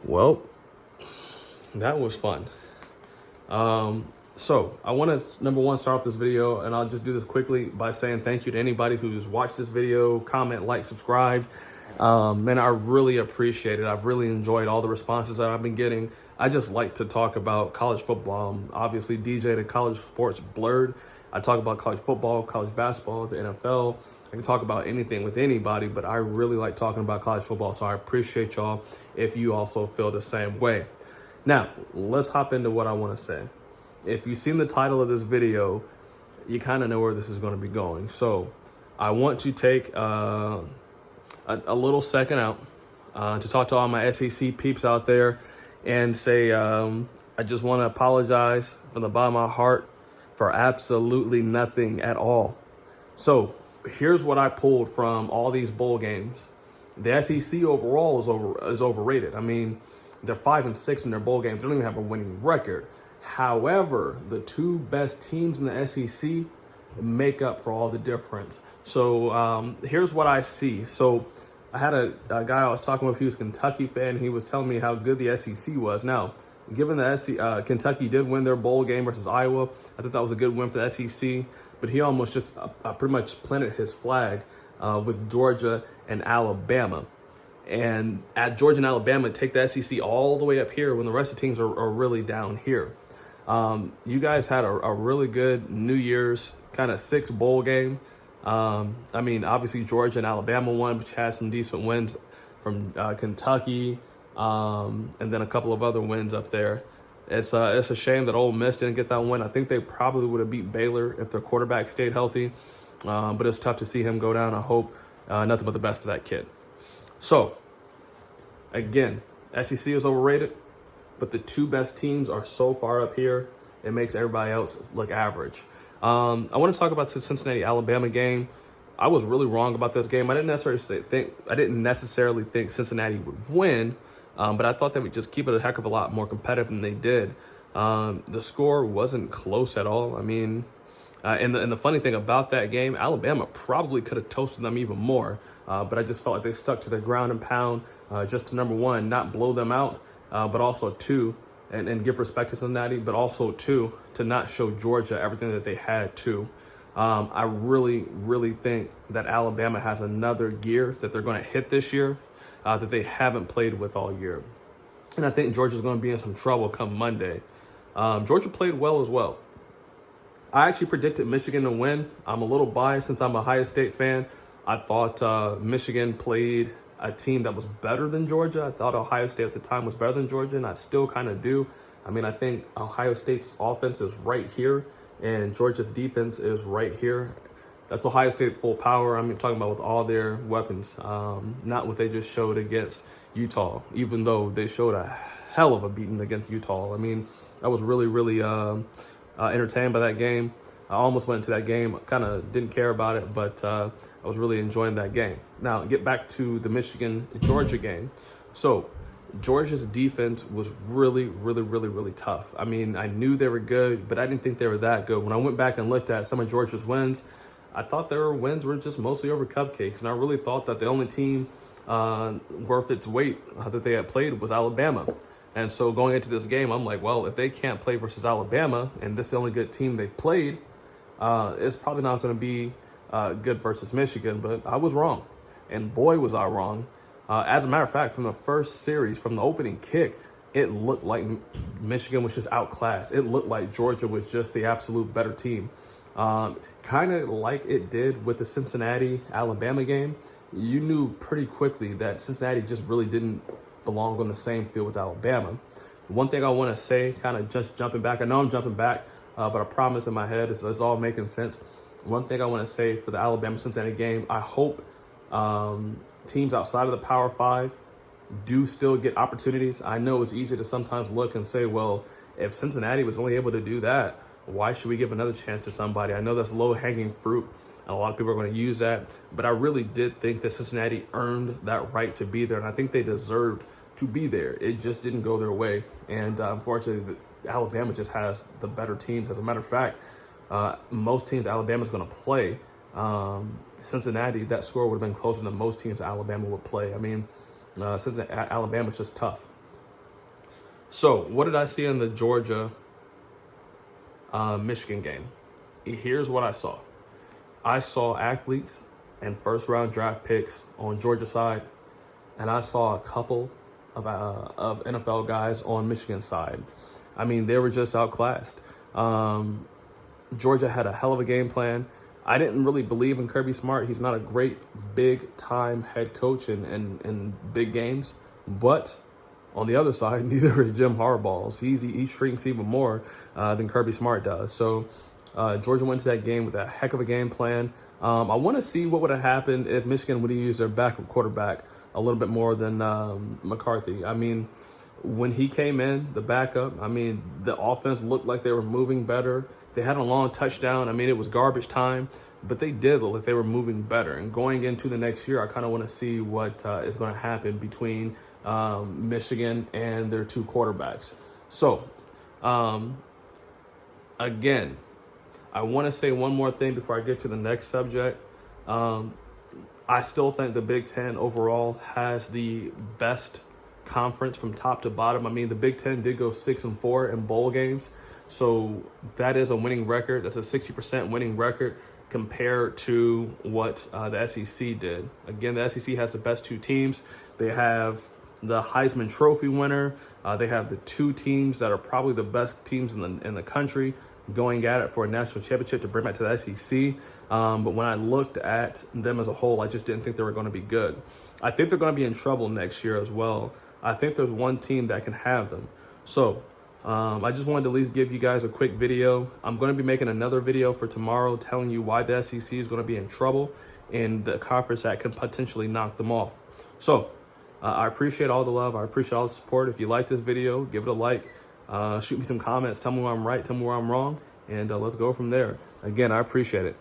Well, that was fun. So I want to, number one, start off this video, and I'll just do this quickly by saying thank you to anybody who's watched this video, comment, like, subscribed. Man, I really appreciate it. I've really enjoyed all the responses that I've been getting. I just like to talk about college football. Obviously, DJ to college sports blurred. I talk about college football, college basketball, the NFL. I can talk about anything with anybody, but I really like talking about college football. So I appreciate y'all if you also feel the same way. Now, let's hop into what I want to say. If you've seen the title of this video, you kind of know where this is going to be going. So I want to take a little second out to talk to all my SEC peeps out there and say I just want to apologize from the bottom of my heart for absolutely nothing at all. So here's what I pulled from all these bowl games. The SEC overall is overrated. I mean, they're 5-6 in their bowl games. They don't even have a winning record. However, the two best teams in the SEC make up for all the difference. So here's what I see. So I had a guy I was talking with, he was a Kentucky fan. He was telling me how good the SEC was. Now, given the Kentucky did win their bowl game versus Iowa, I thought that was a good win for the SEC. But he almost just pretty much planted his flag with Georgia and Alabama. And at Georgia and Alabama, take the SEC all the way up here when the rest of the teams are really down here. You guys had a really good New Year's kind of 6 bowl game. I mean, obviously Georgia and Alabama won, but you had some decent wins from Kentucky, and then a couple of other wins up there. It's a shame that Ole Miss didn't get that win. I think they probably would have beat Baylor if their quarterback stayed healthy, but it's tough to see him go down. I hope nothing but the best for that kid. So, again, SEC is overrated, but the two best teams are so far up here, it makes everybody else look average. I want to talk about the Cincinnati-Alabama game. I was really wrong about this game. I didn't necessarily think Cincinnati would win, but I thought they would just keep it a heck of a lot more competitive than they did. The score wasn't close at all. I mean, and the funny thing about that game, Alabama probably could have toasted them even more, but I just felt like they stuck to the ground and pound just to, number one, not blow them out, but also two, and give respect to Cincinnati, but also two, to not show Georgia everything that they had to. I really, really think that Alabama has another gear that they're going to hit this year that they haven't played with all year. And I think Georgia's going to be in some trouble come Monday. Georgia played well as well. I actually predicted Michigan to win. I'm a little biased since I'm a Ohio State fan. I thought Michigan played a team that was better than Georgia. I thought Ohio State at the time was better than Georgia, and I still kind of do. I mean, I think Ohio State's offense is right here, and Georgia's defense is right here. That's Ohio State full power. I'm talking about with all their weapons, not what they just showed against Utah, even though they showed a hell of a beating against Utah. I mean, I was really, really entertained by that game. I almost went into that game, kind of didn't care about it, but I was really enjoying that game. Now, get back to the Michigan-Georgia game. So, Georgia's defense was really, really, really, really tough. I mean, I knew they were good, but I didn't think they were that good. When I went back and looked at some of Georgia's wins, I thought their wins were just mostly over cupcakes, and I really thought that the only team worth its weight that they had played was Alabama. And so going into this game, I'm like, well, if they can't play versus Alabama, and this is the only good team they've played, it's probably not going to be good versus Michigan. But I was wrong, and boy, was I wrong. As a matter of fact, from the first series, from the opening kick, it looked like Michigan was just outclassed. It looked like Georgia was just the absolute better team. Kind of like it did with the Cincinnati-Alabama game. You knew pretty quickly that Cincinnati just really didn't belong on the same field with Alabama. One thing I want to say, kind of just jumping back, I know I'm jumping back, but I promise in my head it's all making sense. One thing I want to say for the Alabama-Cincinnati game, I hope teams outside of the Power 5 do still get opportunities. I know it's easy to sometimes look and say, well, if Cincinnati was only able to do that, why should we give another chance to somebody? I know that's low-hanging fruit, and a lot of people are going to use that, but I really did think that Cincinnati earned that right to be there, and I think they deserved to be there. It just didn't go their way, and unfortunately, Alabama just has the better teams. As a matter of fact, most teams Alabama's going to play, Cincinnati, that score would have been closer than most teams Alabama would play. I mean, Alabama's just tough. So what did I see in the Georgia Michigan game? Here's what I saw. I saw athletes and first round draft picks on Georgia side, and I saw a couple of NFL guys on Michigan side. I mean, they were just outclassed. Georgia had a hell of a game plan. I didn't really believe in Kirby Smart. He's not a great big time head coach in big games, but on the other side, neither is Jim Harbaugh's. He shrinks even more than Kirby Smart does. So Georgia went to that game with a heck of a game plan. I want to see what would have happened if Michigan would have used their backup quarterback a little bit more than McCarthy. I mean, when he came in, the backup, I mean, the offense looked like they were moving better. They had a long touchdown. I mean, it was garbage time, but they did look like they were moving better. And going into the next year, I kind of want to see what is going to happen between Michigan and their two quarterbacks. So, again, I want to say one more thing before I get to the next subject. I still think the Big Ten overall has the best conference from top to bottom. I mean, the Big Ten did go 6-4 in bowl games, so that is a winning record. That's a 60% winning record compared to what the SEC did. Again, the SEC has the best two teams. They have the Heisman Trophy winner. They have the two teams that are probably the best teams in the country going at it for a national championship to bring back to the SEC. But when I looked at them as a whole, I just didn't think they were going to be good. I think they're going to be in trouble next year as well. I think there's one team that can have them. So I just wanted to at least give you guys a quick video. I'm going to be making another video for tomorrow telling you why the SEC is going to be in trouble in the conference that can potentially knock them off. So I appreciate all the love. I appreciate all the support. If you like this video, give it a like. Shoot me some comments. Tell me where I'm right. Tell me where I'm wrong. And let's go from there. Again, I appreciate it.